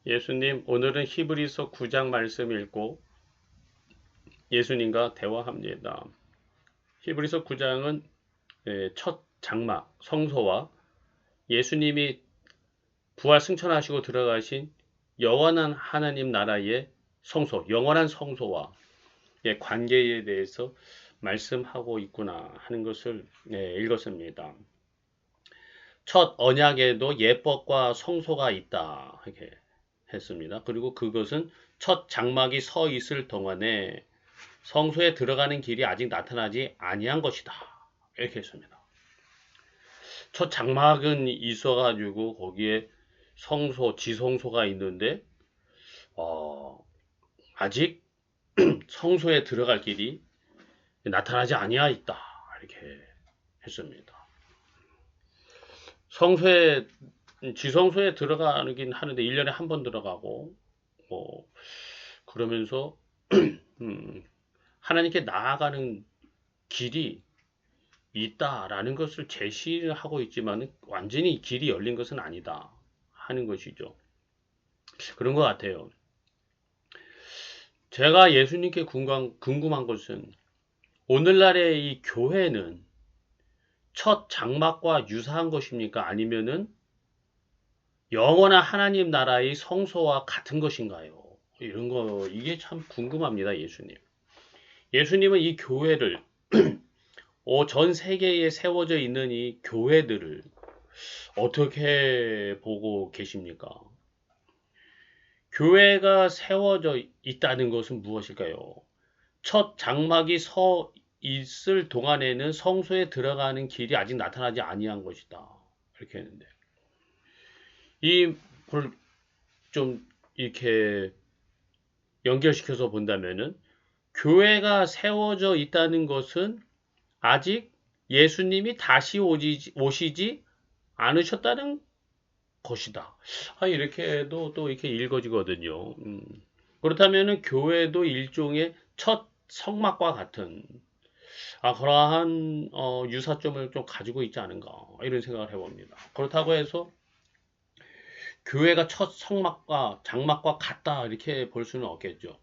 예수님, 오늘은 히브리서 9장 말씀 읽고 예수님과 대화합니다. 히브리서 9장은 첫 장막, 성소와 예수님이 부활 승천하시고 들어가신 영원한 하나님 나라의 성소, 영원한 성소와 관계에 대해서 말씀하고 있구나 하는 것을 읽었습니다. 첫 언약에도 예법과 성소가 있다 이렇게 했습니다. 그리고 그것은 첫 장막이 서 있을 동안에 성소에 들어가는 길이 아직 나타나지 아니한 것이다. 이렇게 했습니다. 첫 장막은 있어가지고 거기에 성소, 지성소가 있는데 아직 성소에 들어갈 길이 나타나지 아니하 있다. 이렇게 했습니다. 성소에 지성소에 들어가긴 하는데 1년에 한 번 들어가고 그러면서 하나님께 나아가는 길이 있다라는 것을 제시하고 있지만 완전히 길이 열린 것은 아니다 하는 것이죠. 그런 것 같아요. 제가 예수님께 궁금한 것은 오늘날의 이 교회는 첫 장막과 유사한 것입니까? 아니면은 영원한 하나님 나라의 성소와 같은 것인가요? 이런 거 이게 참 궁금합니다. 예수님은 이 교회를 전 세계에 세워져 있는 이 교회들을 어떻게 보고 계십니까? 교회가 세워져 있다는 것은 무엇일까요? 첫 장막이 서 있을 동안에는 성소에 들어가는 길이 아직 나타나지 아니한 것이다. 이렇게 했는데 이걸 좀 이렇게 연결시켜서 본다면은 교회가 세워져 있다는 것은 아직 예수님이 다시 오시지 않으셨다는 것이다. 이렇게도 또 이렇게 읽어지거든요. 그렇다면은 교회도 일종의 첫 성막과 같은 그러한 유사점을 좀 가지고 있지 않은가 이런 생각을 해봅니다. 그렇다고 해서 교회가 첫 성막과 장막과 같다 이렇게 볼 수는 없겠죠.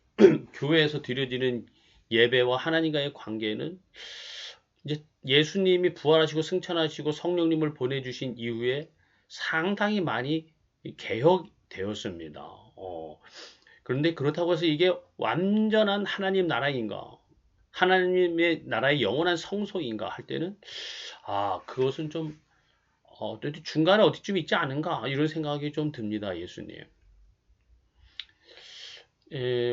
교회에서 드려지는 예배와 하나님과의 관계는 이제 예수님이 부활하시고 승천하시고 성령님을 보내주신 이후에 상당히 많이 개혁되었습니다. 그런데 그렇다고 해서 이게 완전한 하나님 나라인가? 하나님의 나라의 영원한 성소인가 할 때는 그것은 좀 중간에 어디쯤 있지 않은가 이런 생각이 좀 듭니다. 예수님.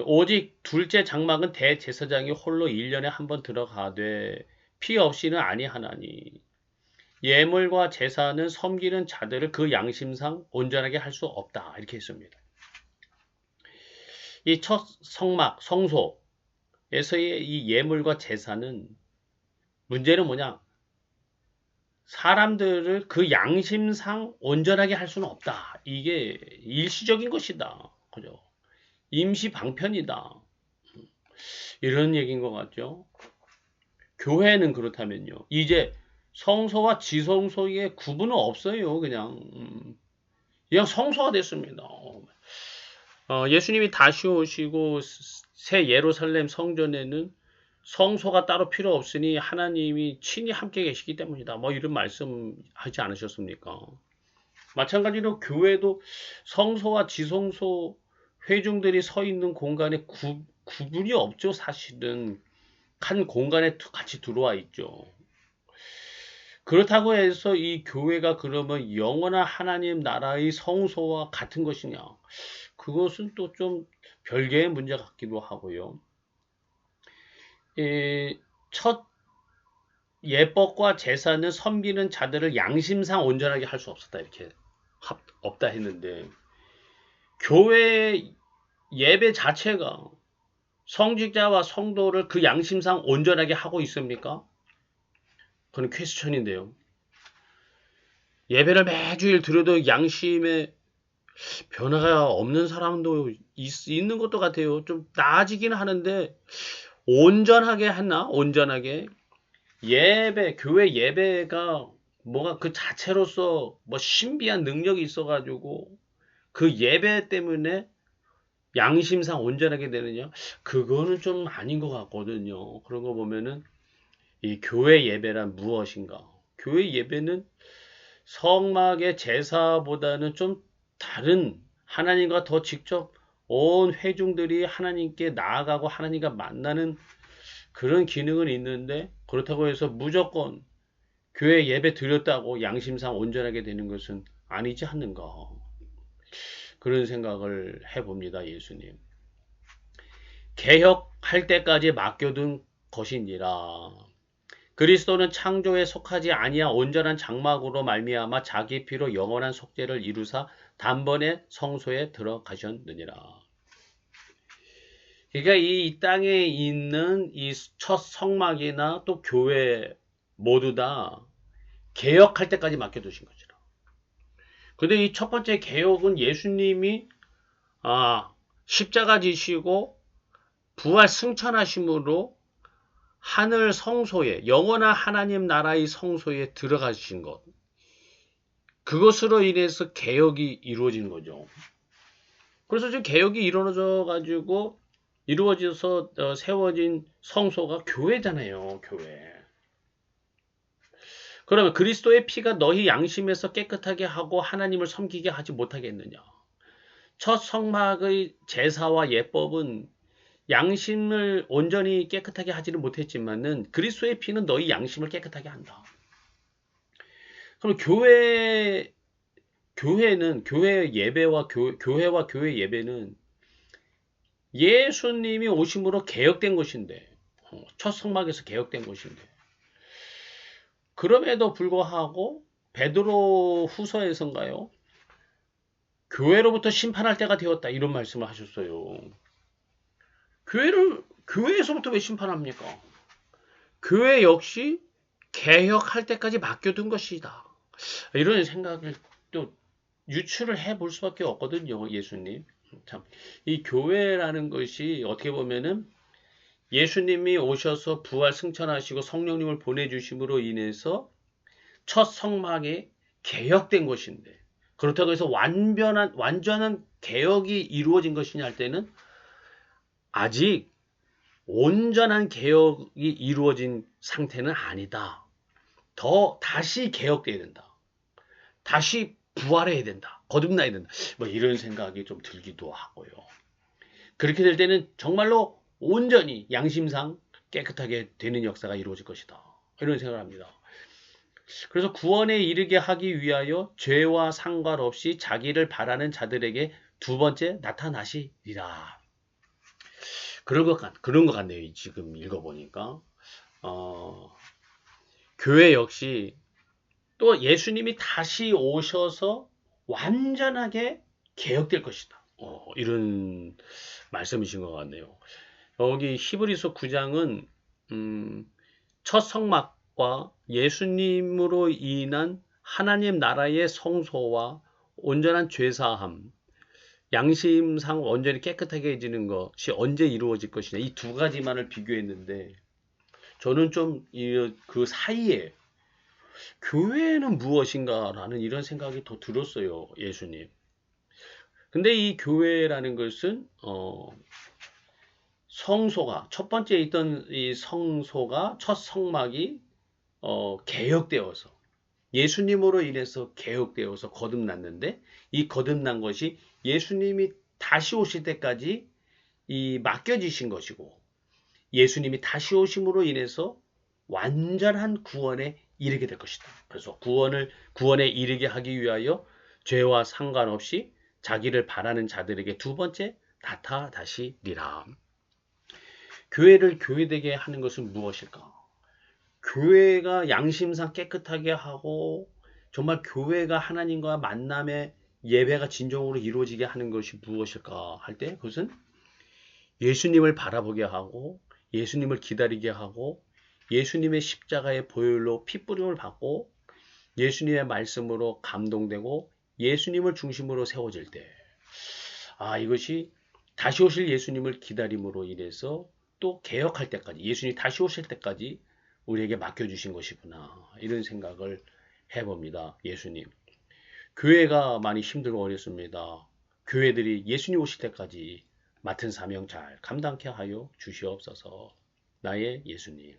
오직 둘째 장막은 대제사장이 홀로 1년에 한 번 들어가되 피 없이는 아니하나니 예물과 제사는 섬기는 자들을 그 양심상 온전하게 할 수 없다. 이렇게 했습니다. 이 첫 성막, 성소에서의 이 예물과 제사는 문제는 뭐냐? 사람들을 그 양심상 온전하게 할 수는 없다. 이게 일시적인 것이다. 그죠? 임시 방편이다. 이런 얘기인 것 같죠? 교회는 그렇다면요. 이제 성소와 지성소의 구분은 없어요. 그냥 성소가 됐습니다. 예수님이 다시 오시고 새 예루살렘 성전에는 성소가 따로 필요 없으니 하나님이 친히 함께 계시기 때문이다. 이런 말씀 하지 않으셨습니까? 마찬가지로 교회도 성소와 지성소 회중들이 서 있는 공간에 구분이 없죠. 사실은 한 공간에 같이 들어와 있죠. 그렇다고 해서 이 교회가 그러면 영원한 하나님 나라의 성소와 같은 것이냐? 그것은 또 좀 별개의 문제 같기도 하고요. 첫 예법과 제사는 섬기는 자들을 양심상 온전하게 할 수 없었다. 이렇게 없다 했는데 교회 예배 자체가 성직자와 성도를 그 양심상 온전하게 하고 있습니까? 그건 퀘스천인데요. 예배를 매주일 드려도 양심에 변화가 없는 사람도 있는 것도 같아요. 좀 나아지긴 하는데 온전하게 하나? 온전하게 교회 예배가 뭐가 그 자체로서 신비한 능력이 있어가지고 그 예배 때문에 양심상 온전하게 되느냐? 그거는 좀 아닌 것 같거든요. 그런 거 보면은 이 교회 예배란 무엇인가? 교회 예배는 성막의 제사보다는 좀 다른 하나님과 더 직접 온 회중들이 하나님께 나아가고 하나님과 만나는 그런 기능은 있는데 그렇다고 해서 무조건 교회 예배 드렸다고 양심상 온전하게 되는 것은 아니지 않는가. 그런 생각을 해봅니다. 예수님. 개혁할 때까지 맡겨둔 것이니라. 그리스도는 창조에 속하지 아니한 온전한 장막으로 말미암아 자기 피로 영원한 속죄를 이루사 단번에 성소에 들어가셨느니라. 그러니까 이 땅에 있는 이 첫 성막이나 또 교회 모두 다 개혁할 때까지 맡겨두신 거죠. 근데 이 첫 번째 개혁은 예수님이 십자가 지시고 부활 승천하심으로 하늘 성소에 영원한 하나님 나라의 성소에 들어가신 것. 그것으로 인해서 개혁이 이루어진 거죠. 그래서 지금 개혁이 이루어져서 세워진 성소가 교회잖아요. 교회. 그러면 그리스도의 피가 너희 양심에서 깨끗하게 하고 하나님을 섬기게 하지 못하겠느냐. 첫 성막의 제사와 예법은 양심을 온전히 깨끗하게 하지는 못했지만은 그리스도의 피는 너희 양심을 깨끗하게 한다. 그럼 교회는 교회 예배와 교회와 교회 예배는 예수님이 오심으로 개혁된 것인데 첫 성막에서 개혁된 것인데 그럼에도 불구하고 베드로 후서에선가요? 교회로부터 심판할 때가 되었다 이런 말씀을 하셨어요. 교회에서부터 왜 심판합니까? 교회 역시 개혁할 때까지 맡겨둔 것이다. 이런 생각을 또 유추를 해볼 수밖에 없거든요. 예수님. 참, 이 교회라는 것이 어떻게 보면은 예수님이 오셔서 부활 승천하시고 성령님을 보내주심으로 인해서 첫 성막이 개혁된 것인데 그렇다고 해서 완전한 개혁이 이루어진 것이냐 할 때는 아직 온전한 개혁이 이루어진 상태는 아니다. 다시 개혁돼야 된다. 다시 부활해야 된다. 거듭나야 된다. 뭐 이런 생각이 좀 들기도 하고요. 그렇게 될 때는 정말로 온전히 양심상 깨끗하게 되는 역사가 이루어질 것이다. 이런 생각을 합니다. 그래서 구원에 이르게 하기 위하여 죄와 상관없이 자기를 바라는 자들에게 두 번째 나타나시리라. 그런 것 같네요. 지금 읽어보니까. 교회 역시 또 예수님이 다시 오셔서 완전하게 개혁될 것이다. 이런 말씀이신 것 같네요. 여기 히브리서 9장은 첫 성막과 예수님으로 인한 하나님 나라의 성소와 온전한 죄사함, 양심상 온전히 깨끗하게 해지는 것이 언제 이루어질 것이냐 이 두 가지만을 비교했는데 저는 좀 그 사이에 교회는 무엇인가라는 이런 생각이 더 들었어요. 예수님. 근데 이 교회라는 것은 성소가 첫 번째 있던 이 성소가 첫 성막이 개혁되어서 예수님으로 인해서 개혁되어서 거듭났는데 이 거듭난 것이 예수님이 다시 오실 때까지 이 맡겨지신 것이고 예수님이 다시 오심으로 인해서 완전한 구원에 이르게 될 것이다. 그래서 구원에 이르게 하기 위하여 죄와 상관없이 자기를 바라는 자들에게 두 번째 나타나시리라. 교회를 교회되게 하는 것은 무엇일까? 교회가 양심상 깨끗하게 하고 정말 교회가 하나님과 만남의 예배가 진정으로 이루어지게 하는 것이 무엇일까 할 때 그것은 예수님을 바라보게 하고 예수님을 기다리게 하고 예수님의 십자가의 보혈로 핏부림을 받고 예수님의 말씀으로 감동되고 예수님을 중심으로 세워질 때 이것이 다시 오실 예수님을 기다림으로 인해서 또 개혁할 때까지 예수님이 다시 오실 때까지 우리에게 맡겨주신 것이구나 이런 생각을 해봅니다. 예수님. 교회가 많이 힘들고 어렵습니다. 교회들이 예수님 오실 때까지 맡은 사명 잘 감당케 하여 주시옵소서. 나의 예수님.